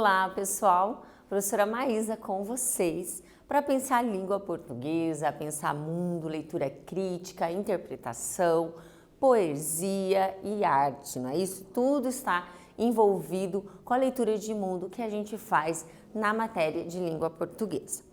Olá, pessoal! Professora Maísa com vocês para pensar língua portuguesa, pensar mundo, leitura crítica, interpretação, poesia e arte, não é isso? Tudo está envolvido com a leitura de mundo que a gente faz na matéria de língua portuguesa.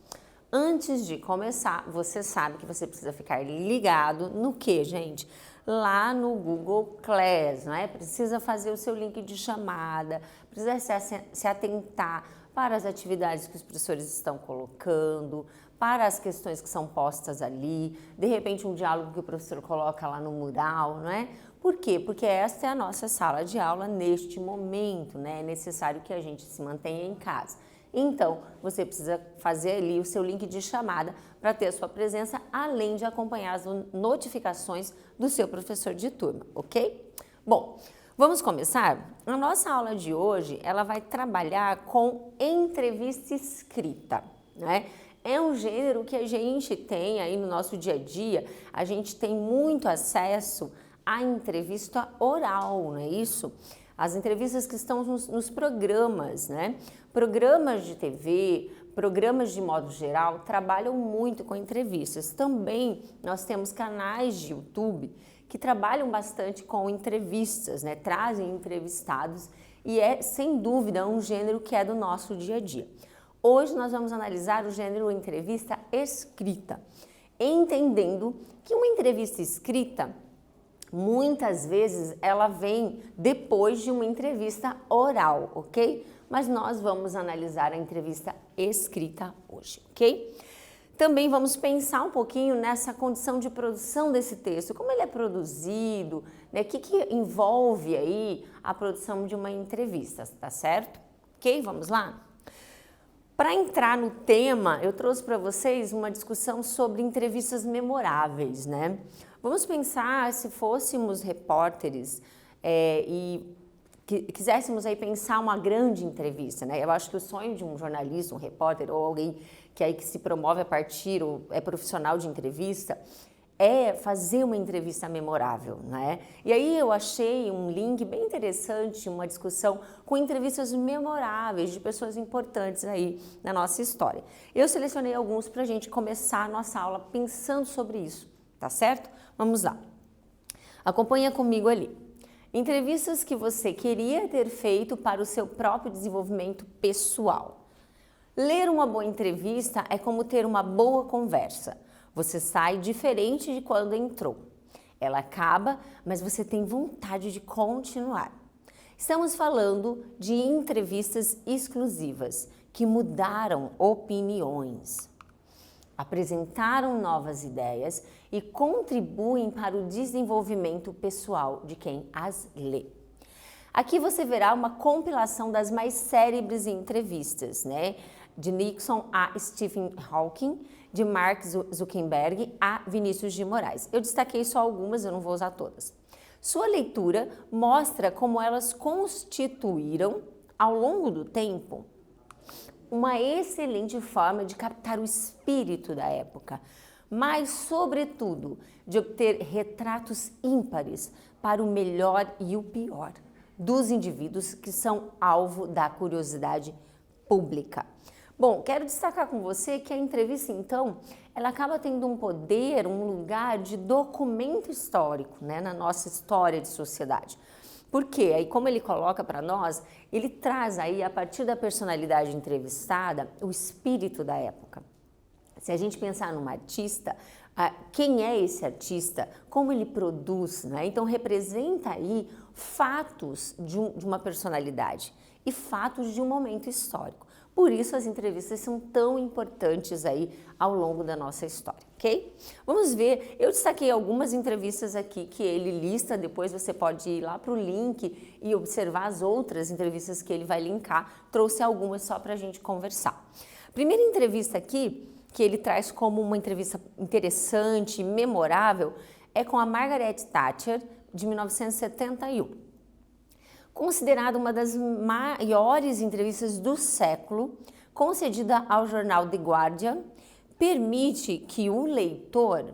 Antes de começar, você sabe que você precisa ficar ligado no que, gente? Lá no Google Class, não é? Precisa fazer o seu link de chamada, precisa se atentar para as atividades que os professores estão colocando, para as questões que são postas ali, de repente um diálogo que o professor coloca lá no mural, não é? Por quê? Porque esta é a nossa sala de aula neste momento, né? É necessário que a gente se mantenha em casa. Então, você precisa fazer ali o seu link de chamada para ter a sua presença, além de acompanhar as notificações do seu professor de turma, ok? Bom, vamos começar? A nossa aula de hoje, ela vai trabalhar com entrevista escrita, né? É um gênero que a gente tem aí no nosso dia a dia, a gente tem muito acesso à entrevista oral, não é isso? As entrevistas que estão nos programas, né? Programas de TV, programas de modo geral, trabalham muito com entrevistas. Também nós temos canais de YouTube que trabalham bastante com entrevistas, né? Trazem entrevistados e é, sem dúvida, um gênero que é do nosso dia a dia. Hoje nós vamos analisar o gênero entrevista escrita, entendendo que uma entrevista escrita muitas vezes ela vem depois de uma entrevista oral, ok? Mas nós vamos analisar a entrevista escrita hoje, ok? Também vamos pensar um pouquinho nessa condição de produção desse texto, como ele é produzido, né? O que envolve aí a produção de uma entrevista, tá certo? Ok? Vamos lá? Para entrar no tema, eu trouxe para vocês uma discussão sobre entrevistas memoráveis, né? Vamos pensar se fôssemos repórteres e quiséssemos aí pensar uma grande entrevista, né? Eu acho que o sonho de um jornalista, um repórter ou alguém que se promove a partir ou é profissional de entrevista é fazer uma entrevista memorável, né? E aí eu achei um link bem interessante, uma discussão com entrevistas memoráveis de pessoas importantes aí na nossa história. Eu selecionei alguns para a gente começar a nossa aula pensando sobre isso, tá certo? Vamos lá. Acompanha comigo ali. Entrevistas que você queria ter feito para o seu próprio desenvolvimento pessoal. Ler uma boa entrevista é como ter uma boa conversa. Você sai diferente de quando entrou. Ela acaba, mas você tem vontade de continuar. Estamos falando de entrevistas exclusivas que mudaram opiniões, apresentaram novas ideias e contribuem para o desenvolvimento pessoal de quem as lê. Aqui você verá uma compilação das mais célebres entrevistas, né? De Nixon a Stephen Hawking, de Mark Zuckerberg a Vinícius de Moraes. Eu destaquei só algumas, eu não vou usar todas. Sua leitura mostra como elas constituíram, ao longo do tempo, uma excelente forma de captar o espírito da época, mas, sobretudo, de obter retratos ímpares para o melhor e o pior dos indivíduos que são alvo da curiosidade pública. Bom, quero destacar com você que a entrevista, então, ela acaba tendo um poder, um lugar de documento histórico, né, na nossa história de sociedade. Por quê? Aí, como ele coloca para nós, ele traz aí, a partir da personalidade entrevistada, o espírito da época. Se a gente pensar num artista, quem é esse artista? Como ele produz, né? Então, representa aí fatos de uma personalidade e fatos de um momento histórico. Por isso as entrevistas são tão importantes aí ao longo da nossa história, ok? Vamos ver, eu destaquei algumas entrevistas aqui que ele lista, depois você pode ir lá para o link e observar as outras entrevistas que ele vai linkar, trouxe algumas só para a gente conversar. Primeira entrevista aqui, que ele traz como uma entrevista interessante, memorável, é com a Margaret Thatcher, de 1971. Considerada uma das maiores entrevistas do século, concedida ao jornal The Guardian, permite que o leitor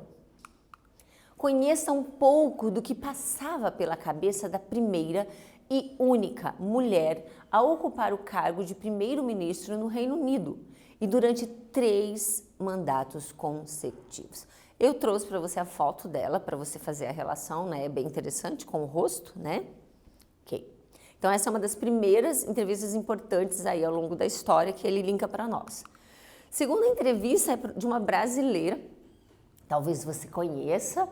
conheça um pouco do que passava pela cabeça da primeira e única mulher a ocupar o cargo de primeiro-ministro no Reino Unido e durante 3 mandatos consecutivos. Eu trouxe para você a foto dela para você fazer a relação, né? É bem interessante com o rosto, né? Ok. Então essa é uma das primeiras entrevistas importantes aí ao longo da história que ele linka para nós. Segunda entrevista é de uma brasileira, talvez você conheça,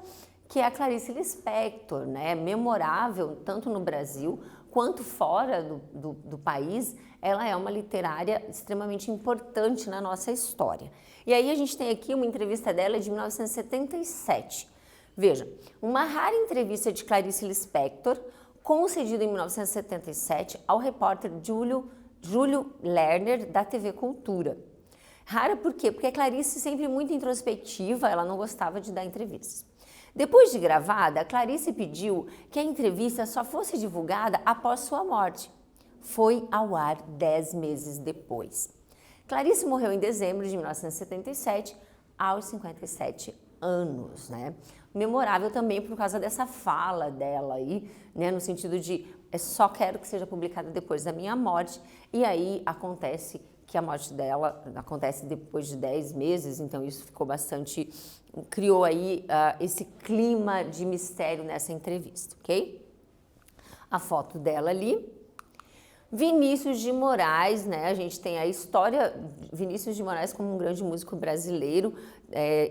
que é a Clarice Lispector, né? Memorável tanto no Brasil quanto fora do país. Ela é uma literária extremamente importante na nossa história. E aí a gente tem aqui uma entrevista dela de 1977. Veja, uma rara entrevista de Clarice Lispector, concedida em 1977 ao repórter Júlio Lerner, da TV Cultura. Rara por quê? Porque a Clarice sempre muito introspectiva, ela não gostava de dar entrevistas. Depois de gravada, a Clarice pediu que a entrevista só fosse divulgada após sua morte. Foi ao ar 10 meses depois. Clarice morreu em dezembro de 1977, aos 57 anos, né? Memorável também por causa dessa fala dela aí, né? No sentido de, só quero que seja publicada depois da minha morte, e aí acontece que a morte dela acontece depois de 10 meses, então isso ficou bastante, criou aí esse clima de mistério nessa entrevista, ok? A foto dela ali. Vinícius de Moraes, né? A gente tem a história de Vinícius de Moraes como um grande músico brasileiro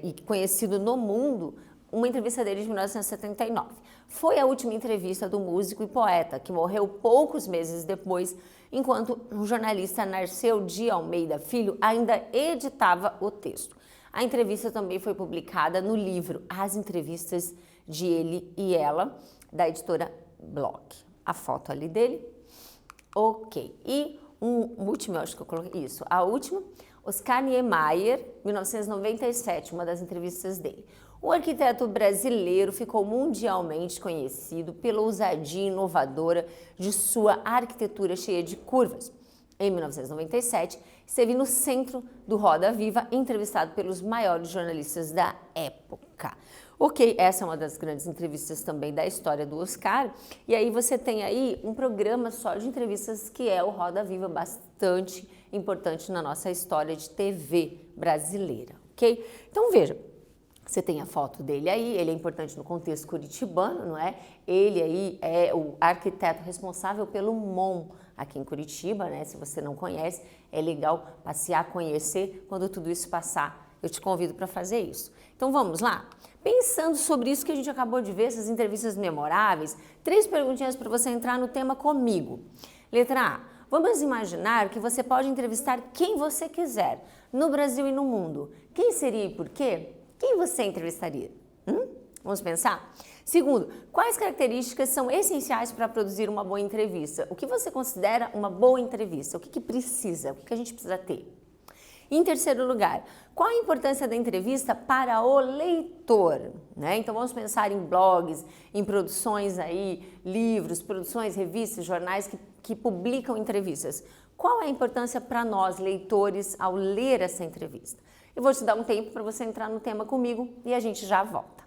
e conhecido no mundo. Uma entrevista dele de 1979. Foi a última entrevista do músico e poeta, que morreu poucos meses depois, enquanto o jornalista Narceu de Almeida Filho ainda editava o texto. A entrevista também foi publicada no livro As Entrevistas de Ele e Ela, da editora Bloch. A foto ali dele. Ok. E um último, eu acho que eu coloquei isso. A última, Oscar Niemeyer, 1997, uma das entrevistas dele. O arquiteto brasileiro ficou mundialmente conhecido pela ousadia inovadora de sua arquitetura cheia de curvas. Em 1997, esteve no centro do Roda Viva, entrevistado pelos maiores jornalistas da época. Ok, essa é uma das grandes entrevistas também da história do Oscar. E aí você tem aí um programa só de entrevistas que é o Roda Viva, bastante importante na nossa história de TV brasileira, ok? Então veja, você tem a foto dele aí, ele é importante no contexto curitibano, não é? Ele aí é o arquiteto responsável pelo MON aqui em Curitiba, né? Se você não conhece, é legal passear, conhecer. Quando tudo isso passar, eu te convido para fazer isso. Então vamos lá? Pensando sobre isso que a gente acabou de ver, essas entrevistas memoráveis, 3 perguntinhas para você entrar no tema comigo. Letra A. Vamos imaginar que você pode entrevistar quem você quiser, no Brasil e no mundo. Quem seria e por quê? Quem você entrevistaria? Vamos pensar? Segundo, quais características são essenciais para produzir uma boa entrevista? O que você considera uma boa entrevista? O que precisa? O que a gente precisa ter? Em terceiro lugar, qual a importância da entrevista para o leitor? Né? Então vamos pensar em blogs, em produções aí, livros, produções, revistas, jornais que publicam entrevistas. Qual é a importância para nós, leitores, ao ler essa entrevista? Eu vou te dar um tempo para você entrar no tema comigo e a gente já volta.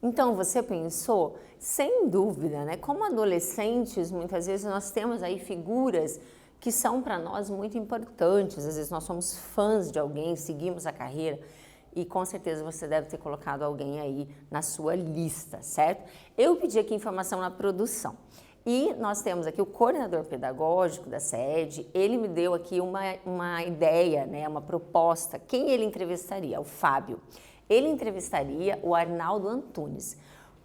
Então, você pensou? Sem dúvida, né? Como adolescentes, muitas vezes nós temos aí figuras que são para nós muito importantes. Às vezes nós somos fãs de alguém, seguimos a carreira e com certeza você deve ter colocado alguém aí na sua lista, certo? Eu pedi aqui informação na produção. E nós temos aqui o coordenador pedagógico da sede, ele me deu aqui uma ideia, né, uma proposta. Quem ele entrevistaria? O Fábio. Ele entrevistaria o Arnaldo Antunes.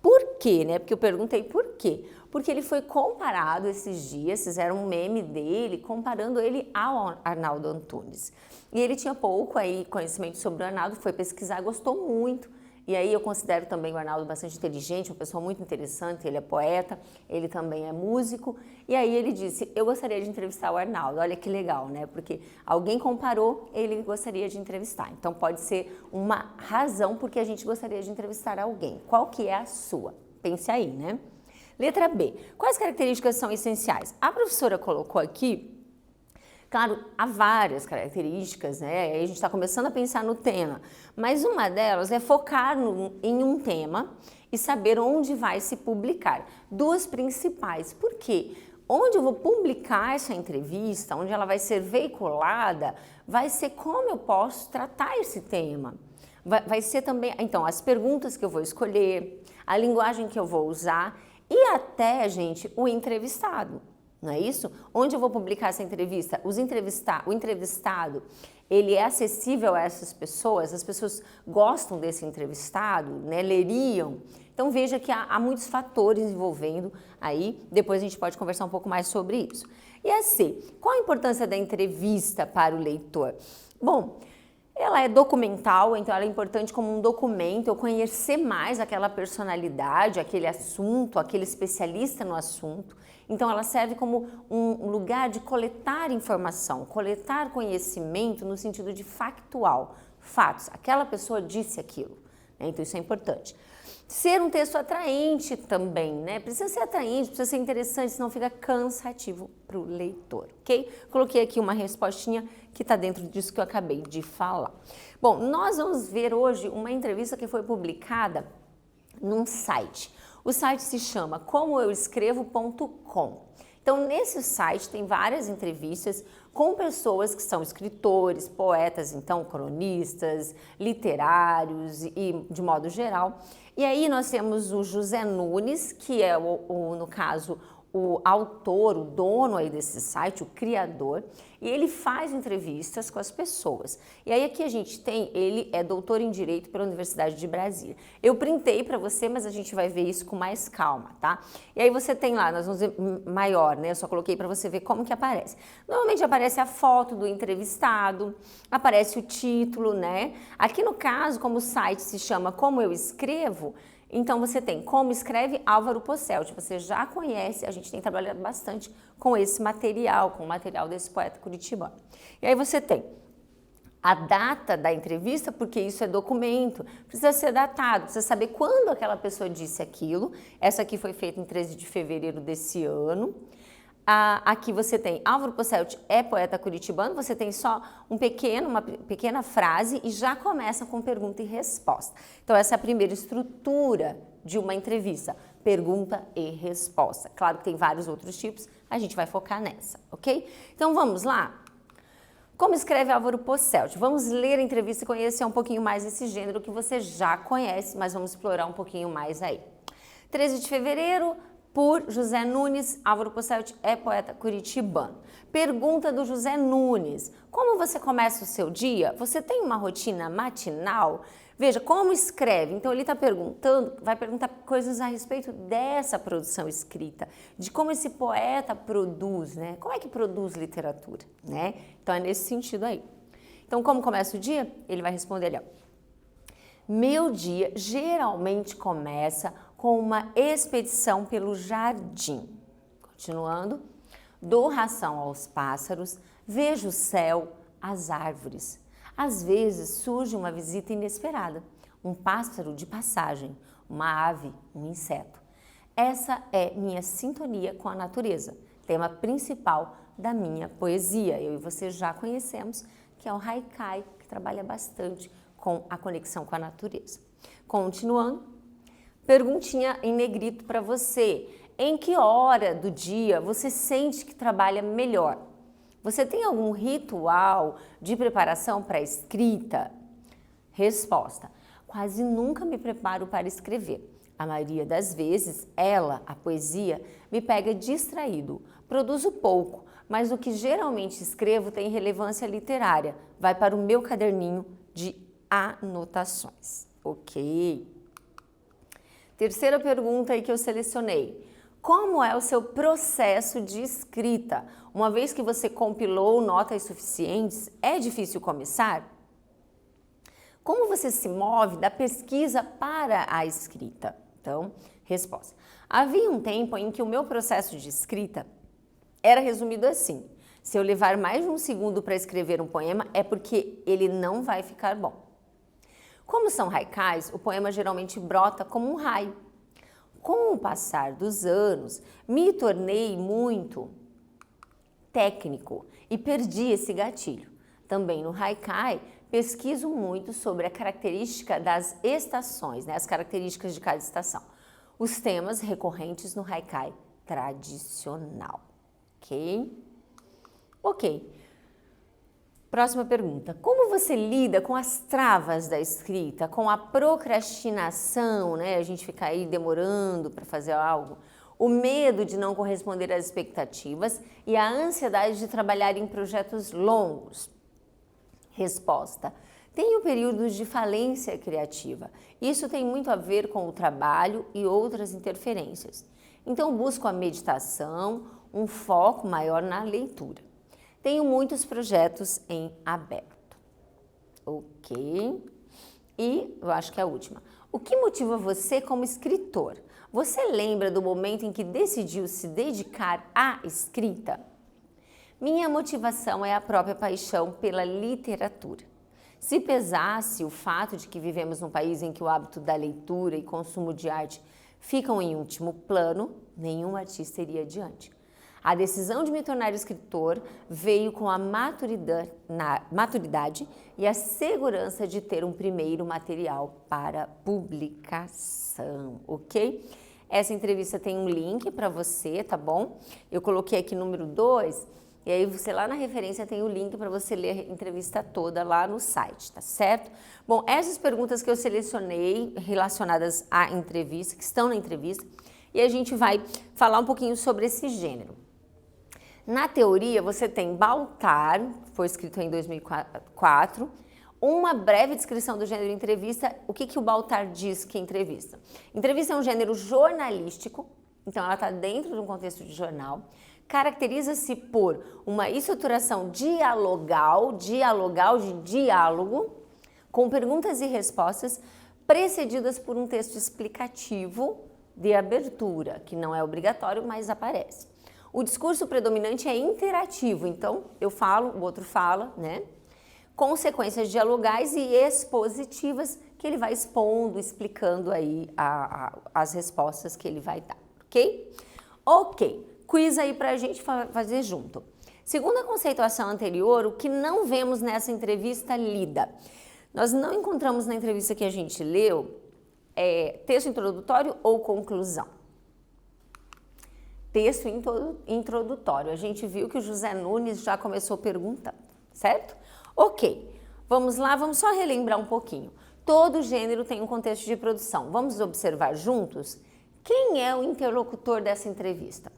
Por quê, né? Porque eu perguntei por quê. Porque ele foi comparado esses dias, fizeram um meme dele, comparando ele ao Arnaldo Antunes. E ele tinha pouco aí conhecimento sobre o Arnaldo, foi pesquisar, gostou muito. E aí eu considero também o Arnaldo bastante inteligente, uma pessoa muito interessante, ele é poeta, ele também é músico. E aí ele disse, eu gostaria de entrevistar o Arnaldo, olha que legal, né? Porque alguém comparou, ele gostaria de entrevistar. Então pode ser uma razão porque a gente gostaria de entrevistar alguém. Qual que é a sua? Pense aí, né? Letra B, quais características são essenciais? A professora colocou aqui. Claro, há várias características, né? A gente está começando a pensar no tema, mas uma delas é focar em um tema e saber onde vai se publicar. Duas principais. Por quê? Onde eu vou publicar essa entrevista, onde ela vai ser veiculada, vai ser como eu posso tratar esse tema. Vai ser também, então, as perguntas que eu vou escolher, a linguagem que eu vou usar e até, gente, o entrevistado. Não é isso? Onde eu vou publicar essa entrevista? O entrevistado, ele é acessível a essas pessoas? As pessoas gostam desse entrevistado, né? Leriam? Então veja que há muitos fatores envolvendo aí, depois a gente pode conversar um pouco mais sobre isso. E a C, qual a importância da entrevista para o leitor? Bom, ela é documental, então ela é importante como um documento, eu conhecer mais aquela personalidade, aquele assunto, aquele especialista no assunto. Então ela serve como um lugar de coletar informação, coletar conhecimento no sentido de factual, fatos. Aquela pessoa disse aquilo, né? Então isso é importante. Ser um texto atraente também, né? Precisa ser atraente, precisa ser interessante, senão fica cansativo para o leitor, ok? Coloquei aqui uma respostinha que está dentro disso que eu acabei de falar. Bom, nós vamos ver hoje uma entrevista que foi publicada num site. O site se chama comoeuescrevo.com. Então, nesse site tem várias entrevistas com pessoas que são escritores, poetas, então cronistas, literários e de modo geral. E aí nós temos o José Nunes, que é no caso, o autor, o dono aí desse site, o criador, e ele faz entrevistas com as pessoas. E aí aqui a gente tem, ele é doutor em Direito pela Universidade de Brasília. Eu printei para você, mas a gente vai ver isso com mais calma, tá? E aí você tem lá, nós vamos ver maior, né? Eu só coloquei para você ver como que aparece. Normalmente aparece a foto do entrevistado, aparece o título, né? Aqui no caso, como o site se chama Como Eu Escrevo, então você tem como escreve Álvaro Posselt, você já conhece, a gente tem trabalhado bastante com esse material, com o material desse poeta curitibano. E aí você tem a data da entrevista, porque isso é documento, precisa ser datado, precisa saber quando aquela pessoa disse aquilo. Essa aqui foi feita em 13 de fevereiro desse ano. Aqui você tem Álvaro Posselt é poeta curitibano, você tem só uma pequena frase e já começa com pergunta e resposta. Então essa é a primeira estrutura de uma entrevista, pergunta e resposta. Claro que tem vários outros tipos, a gente vai focar nessa, ok? Então vamos lá? Como escreve Álvaro Posselt? Vamos ler a entrevista e conhecer um pouquinho mais esse gênero que você já conhece, mas vamos explorar um pouquinho mais aí. 13 de fevereiro, por José Nunes, Álvaro Posselt é poeta curitibano. Pergunta do José Nunes: como você começa o seu dia? Você tem uma rotina matinal? Veja, como escreve? Então ele está perguntando, vai perguntar coisas a respeito dessa produção escrita, de como esse poeta produz, né? Como é que produz literatura, né? Então é nesse sentido aí. Então como começa o dia? Ele vai responder ali, ó. Meu dia geralmente começa com uma expedição pelo jardim. Continuando, dou ração aos pássaros, vejo o céu, as árvores. Às vezes surge uma visita inesperada, um pássaro de passagem, uma ave, um inseto. Essa é minha sintonia com a natureza, tema principal da minha poesia. Eu e você já conhecemos, que é o haikai, que trabalha bastante com a conexão com a natureza. Continuando, Perguntinha em negrito para você. Em que hora do dia você sente que trabalha melhor? Você tem algum ritual de preparação para a escrita? Resposta: quase nunca me preparo para escrever. A maioria das vezes, a poesia, me pega distraído. Produzo pouco, mas o que geralmente escrevo tem relevância literária. Vai para o meu caderninho de anotações. Ok? Terceira pergunta aí que eu selecionei. Como é o seu processo de escrita? Uma vez que você compilou notas suficientes, é difícil começar? Como você se move da pesquisa para a escrita? Então, resposta. Havia um tempo em que o meu processo de escrita era resumido assim: se eu levar mais de um segundo para escrever um poema, é porque ele não vai ficar bom. Como são haikais, o poema geralmente brota como um raio. Com o passar dos anos, me tornei muito técnico e perdi esse gatilho. Também no haikai, pesquiso muito sobre a característica das estações, as características de cada estação. Os temas recorrentes no haikai tradicional. Ok. Próxima pergunta. Como você lida com as travas da escrita, com a procrastinação, A gente fica aí demorando para fazer algo, o medo de não corresponder às expectativas e a ansiedade de trabalhar em projetos longos? Resposta: tenho períodos de falência criativa. Isso tem muito a ver com o trabalho e outras interferências. Então busco a meditação, um foco maior na leitura. Tenho muitos projetos em aberto. Ok. E eu acho que é a última. O que motiva você como escritor? Você lembra do momento em que decidiu se dedicar à escrita? Minha motivação é a própria paixão pela literatura. Se pesasse o fato de que vivemos num país em que o hábito da leitura e consumo de arte ficam em último plano, nenhum artista iria adiante. A decisão de me tornar escritor veio com a maturidade e a segurança de ter um primeiro material para publicação, ok? Essa entrevista tem um link para você, tá bom? Eu coloquei aqui número 2, e aí você lá na referência tem o link para você ler a entrevista toda lá no site, tá certo? Bom, essas perguntas que eu selecionei relacionadas à entrevista, que estão na entrevista, e a gente vai falar um pouquinho sobre esse gênero. Na teoria, você tem Baltar, foi escrito em 2004, uma breve descrição do gênero entrevista. O que o Baltar diz que é entrevista? Entrevista é um gênero jornalístico, então ela está dentro de um contexto de jornal, caracteriza-se por uma estruturação dialogal de diálogo, com perguntas e respostas, precedidas por um texto explicativo de abertura, que não é obrigatório, mas aparece. O discurso predominante é interativo, então eu falo, o outro fala, Consequências dialogais e expositivas que ele vai expondo, explicando aí as respostas que ele vai dar, ok? Ok, quiz aí pra gente fazer junto. Segundo a conceituação anterior, o que não vemos nessa entrevista lida? Nós não encontramos na entrevista que a gente leu texto introdutório ou conclusão. Texto introdutório. A gente viu que o José Nunes já começou perguntando, certo? Ok, vamos lá, vamos só relembrar um pouquinho. Todo gênero tem um contexto de produção. Vamos observar juntos quem é o interlocutor dessa entrevista.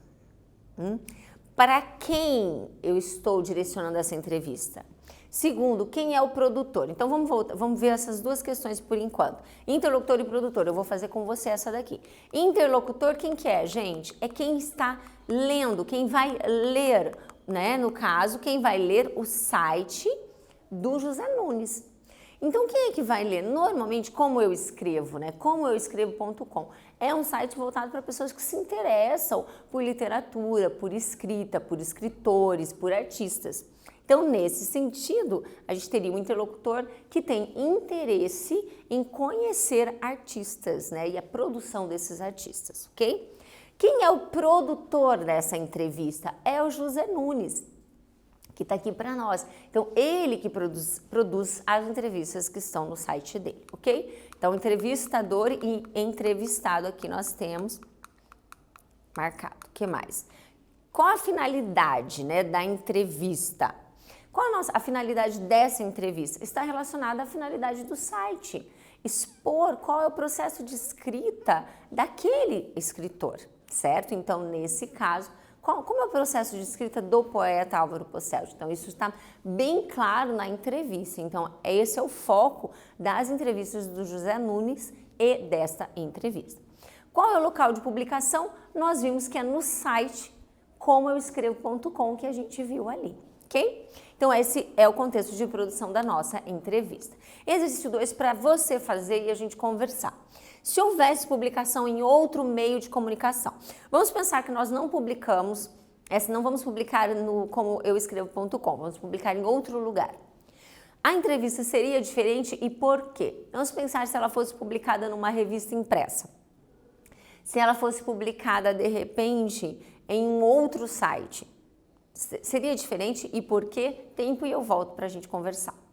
Para quem eu estou direcionando essa entrevista? Segundo, quem é o produtor? Então vamos ver essas duas questões por enquanto. Interlocutor e produtor, eu vou fazer com você essa daqui. Interlocutor, quem que é, gente? É quem está lendo, quem vai ler, No caso, quem vai ler o site do José Nunes. Então, quem é que vai ler? Normalmente, como eu escrevo, Como eu escrevo.com. É um site voltado para pessoas que se interessam por literatura, por escrita, por escritores, por artistas. Então, nesse sentido, a gente teria um interlocutor que tem interesse em conhecer artistas, E a produção desses artistas, ok? Quem é o produtor dessa entrevista? É o José Nunes, que está aqui para nós. Então, ele que produz as entrevistas que estão no site dele, ok? Então, entrevistador e entrevistado aqui nós temos marcado. O que mais? Qual a finalidade, né, da entrevista? Qual a finalidade dessa entrevista? Está relacionada à finalidade do site. Expor qual é o processo de escrita daquele escritor, certo? Então, nesse caso, como é o processo de escrita do poeta Álvaro Posseldi? Então, isso está bem claro na entrevista. Então, esse é o foco das entrevistas do José Nunes e desta entrevista. Qual é o local de publicação? Nós vimos que é no site comoeuescrevo.com que a gente viu ali, ok? Então, esse é o contexto de produção da nossa entrevista. Exercício 2 para você fazer e a gente conversar. Se houvesse publicação em outro meio de comunicação, vamos pensar que nós não publicamos, não vamos publicar no comoeuescrevo.com, vamos publicar em outro lugar. A entrevista seria diferente e por quê? Vamos pensar se ela fosse publicada numa revista impressa. Se ela fosse publicada, de repente, em um outro site. Seria diferente e por quê? Tempo e eu volto para a gente conversar.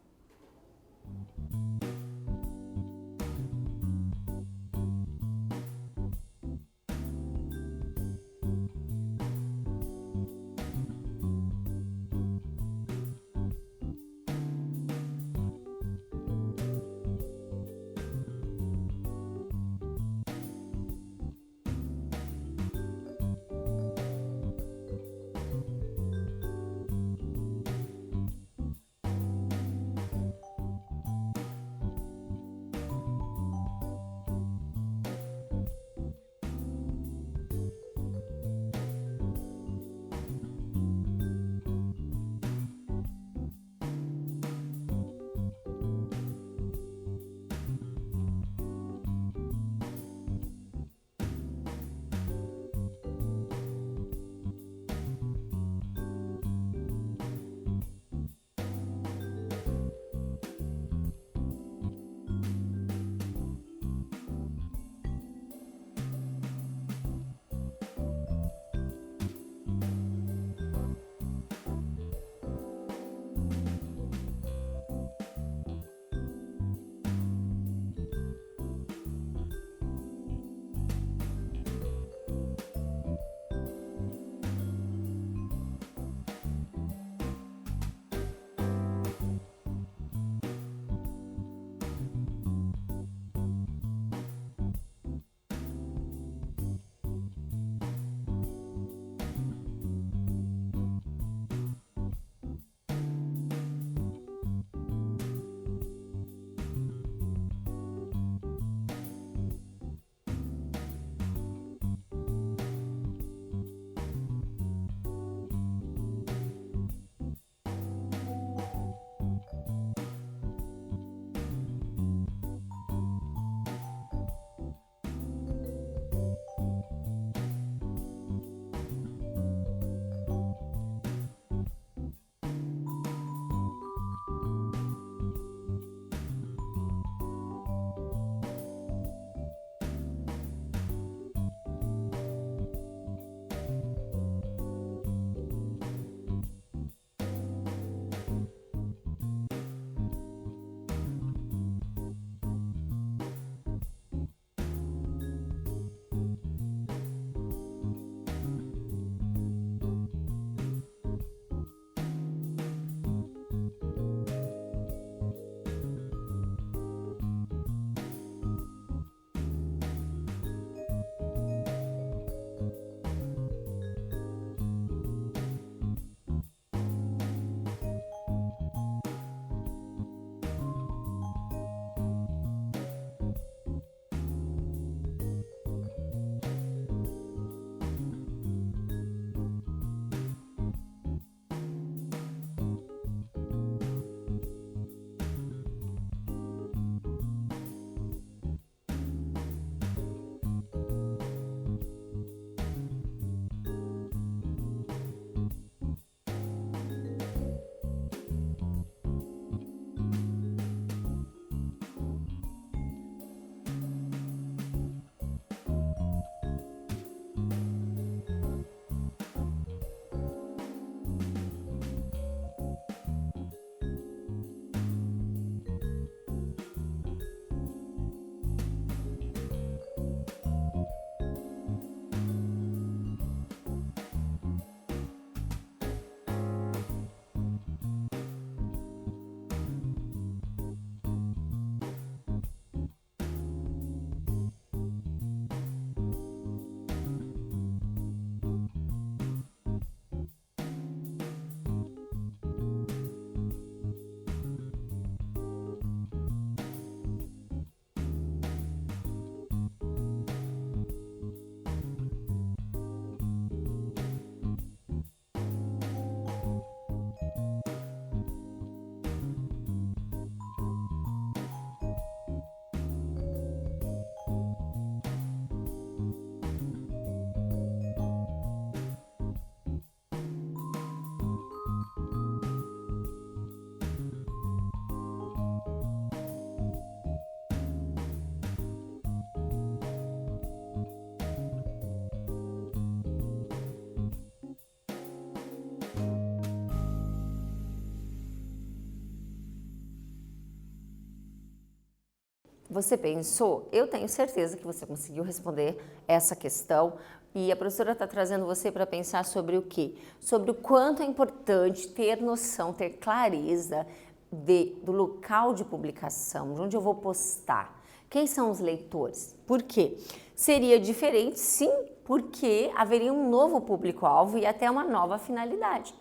Você pensou? Eu tenho certeza que você conseguiu responder essa questão e a professora está trazendo você para pensar sobre o quê? Sobre o quanto é importante ter noção, ter clareza do local de publicação, de onde eu vou postar. Quem são os leitores? Por quê? Seria diferente, sim, porque haveria um novo público-alvo e até uma nova finalidade.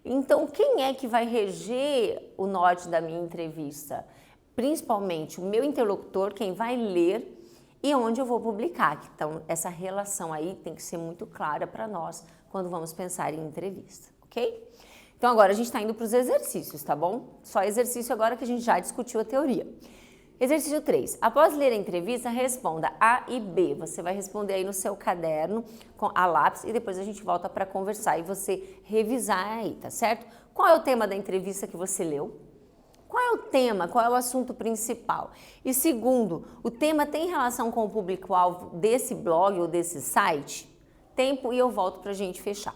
Então, quem é que vai reger o norte da minha entrevista? Principalmente o meu interlocutor, quem vai ler e onde eu vou publicar. Então, essa relação aí tem que ser muito clara para nós quando vamos pensar em entrevista, ok? Então, agora a gente está indo para os exercícios, tá bom? Só exercício agora que a gente já discutiu a teoria. Exercício 3. Após ler a entrevista, responda A e B. Você vai responder aí no seu caderno com a lápis e depois a gente volta para conversar e você revisar aí, tá certo? Qual é o tema da entrevista que você leu? Qual é o tema? Qual é o assunto principal? E segundo, o tema tem relação com o público-alvo desse blog ou desse site? Tempo e eu volto para a gente fechar.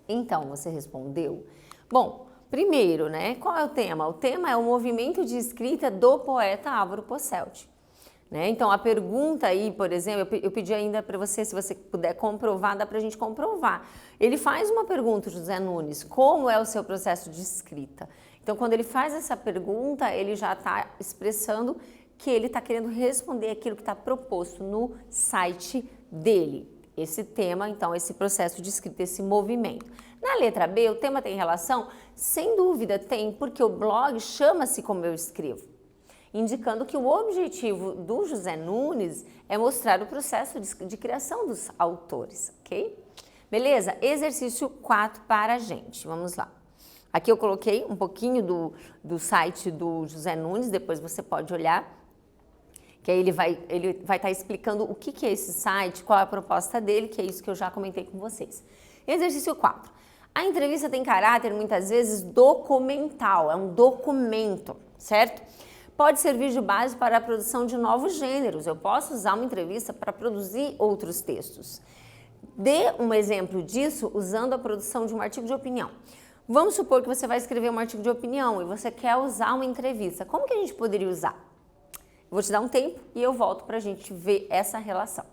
Então, você respondeu? Bom, primeiro, né? Qual é o tema? O tema é o movimento de escrita do poeta Álvaro Posselt. Né? Então, a pergunta aí, por exemplo, eu pedi ainda para você, se você puder comprovar, dá para a gente comprovar. Ele faz uma pergunta, José Nunes, como é o seu processo de escrita? Então, quando ele faz essa pergunta, ele já está expressando que ele está querendo responder aquilo que está proposto no site dele. Esse tema, então, esse processo de escrita, esse movimento. Na letra B, o tema tem relação? Sem dúvida tem, porque o blog chama-se Como Eu Escrevo, indicando que o objetivo do José Nunes é mostrar o processo de criação dos autores, ok? Beleza? Exercício 4 para a gente, vamos lá. Aqui eu coloquei um pouquinho do site do José Nunes, depois você pode olhar, que aí ele vai estar explicando o que é esse site, qual é a proposta dele, que é isso que eu já comentei com vocês. Exercício 4. A entrevista tem caráter, muitas vezes, documental, é um documento, certo? Pode servir de base para a produção de novos gêneros. Eu posso usar uma entrevista para produzir outros textos. Dê um exemplo disso usando a produção de um artigo de opinião. Vamos supor que você vai escrever um artigo de opinião e você quer usar uma entrevista. Como que a gente poderia usar? Vou te dar um tempo e eu volto para a gente ver essa relação.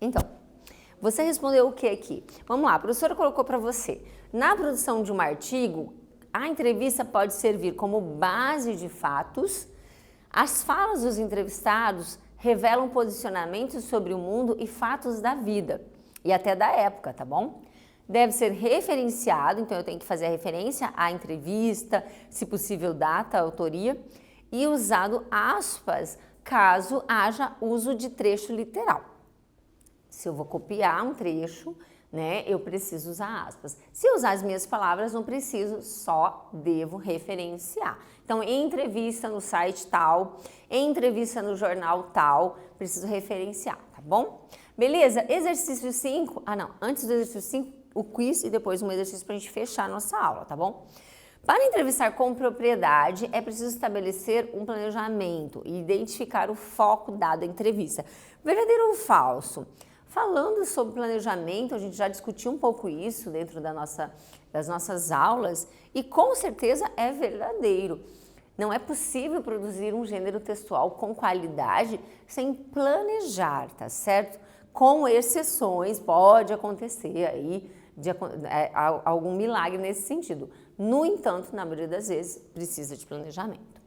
Então, você respondeu o que aqui? Vamos lá, a professora colocou para você. Na produção de um artigo, a entrevista pode servir como base de fatos. As falas dos entrevistados revelam posicionamentos sobre o mundo e fatos da vida e até da época, tá bom? Deve ser referenciado, então eu tenho que fazer a referência à entrevista, se possível data, autoria, e usado aspas caso haja uso de trecho literal. Se eu vou copiar um trecho, né, eu preciso usar aspas. Se eu usar as minhas palavras, não preciso, só devo referenciar. Então, em entrevista no site tal, em entrevista no jornal tal, preciso referenciar, tá bom? Beleza? Exercício 5. Antes do exercício 5, o quiz e depois um exercício para a gente fechar a nossa aula, tá bom? Para entrevistar com propriedade, é preciso estabelecer um planejamento e identificar o foco dado à entrevista. Verdadeiro ou falso? Falando sobre planejamento, a gente já discutiu um pouco isso dentro das nossas aulas e com certeza é verdadeiro. Não é possível produzir um gênero textual com qualidade sem planejar, tá certo? Com exceções, pode acontecer aí algum milagre nesse sentido. No entanto, na maioria das vezes, precisa de planejamento.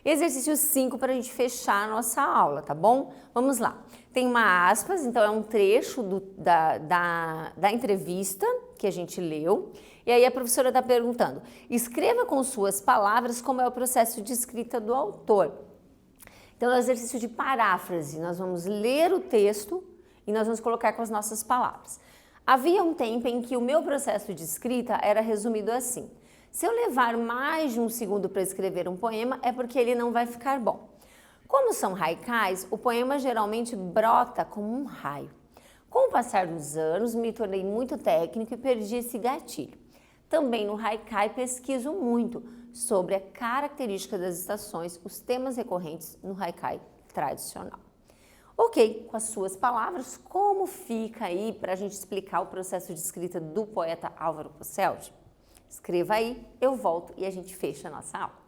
Exercício 5 para a gente fechar a nossa aula, tá bom? Vamos lá. Tem uma aspas, então é um trecho da entrevista que a gente leu. E aí a professora está perguntando, escreva com suas palavras como é o processo de escrita do autor. Então é um exercício de paráfrase, nós vamos ler o texto e nós vamos colocar com as nossas palavras. Havia um tempo em que o meu processo de escrita era resumido assim. Se eu levar mais de um segundo para escrever um poema, é porque ele não vai ficar bom. Como são haikais, o poema geralmente brota como um raio. Com o passar dos anos, me tornei muito técnico e perdi esse gatilho. Também no haikai pesquiso muito sobre a característica das estações, os temas recorrentes no haikai tradicional. Ok, com as suas palavras, como fica aí para a gente explicar o processo de escrita do poeta Álvaro Cosseldi? Escreva aí, eu volto e a gente fecha a nossa aula.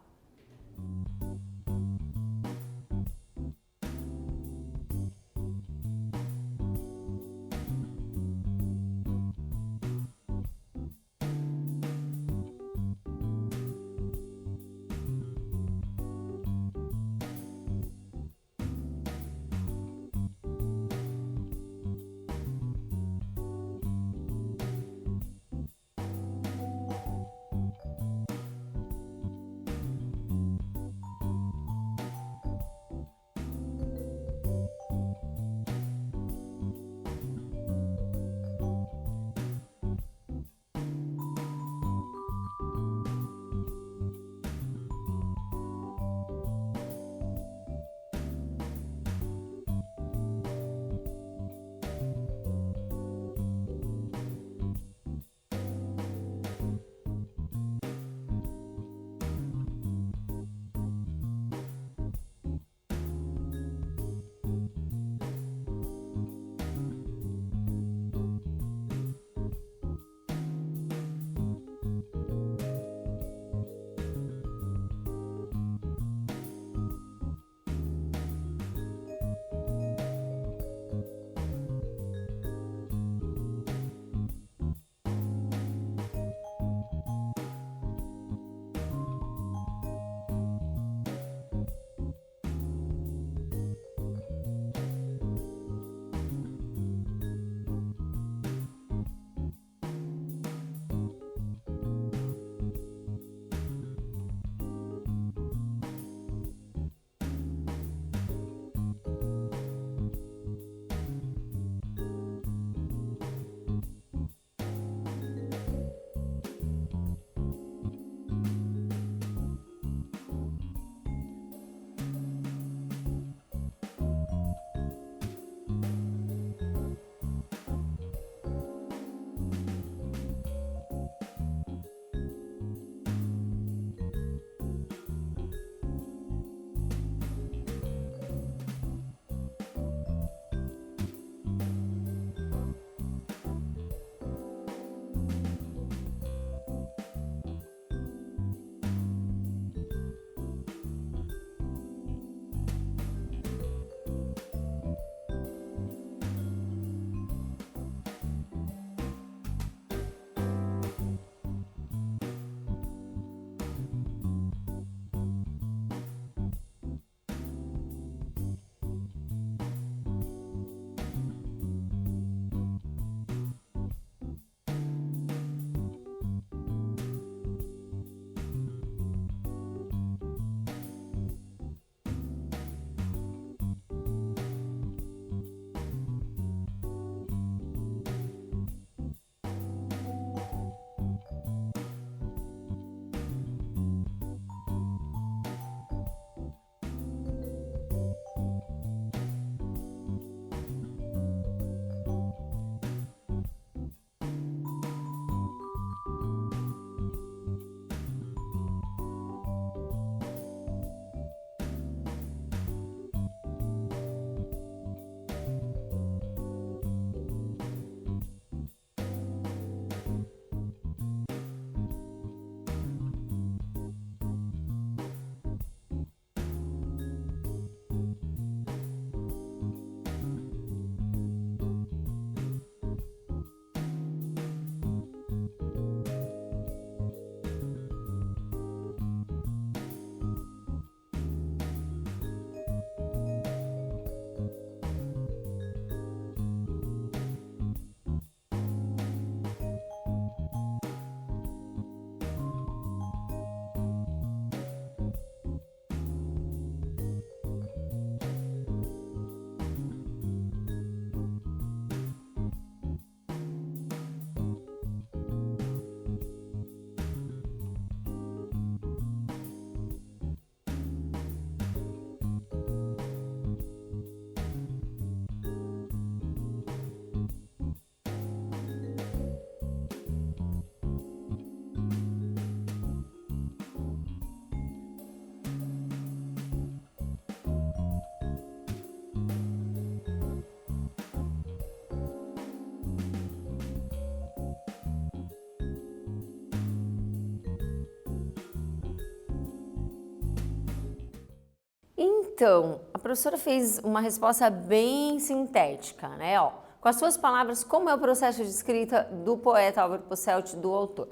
Então, a professora fez uma resposta bem sintética, né? Ó, com as suas palavras, como é o processo de escrita do poeta Álvaro Posselt, do autor?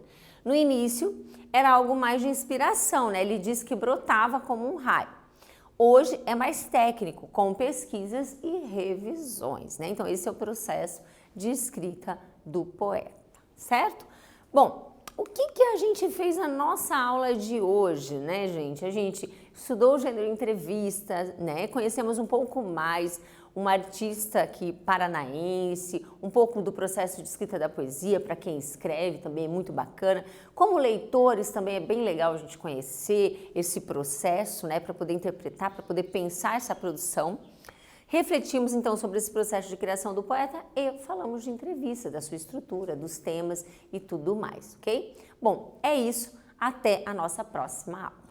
No início, era algo mais de inspiração, né? Ele disse que brotava como um raio. Hoje é mais técnico, com pesquisas e revisões, né? Então, esse é o processo de escrita do poeta, certo? Bom, o que a gente fez na nossa aula de hoje, né, gente? A gente estudou o gênero entrevista, né? Conhecemos um pouco mais uma artista aqui paranaense, um pouco do processo de escrita da poesia, para quem escreve também é muito bacana. Como leitores também é bem legal a gente conhecer esse processo, né, para poder interpretar, para poder pensar essa produção. Refletimos então sobre esse processo de criação do poeta e falamos de entrevista, da sua estrutura, dos temas e tudo mais, ok? Bom, é isso. Até a nossa próxima aula.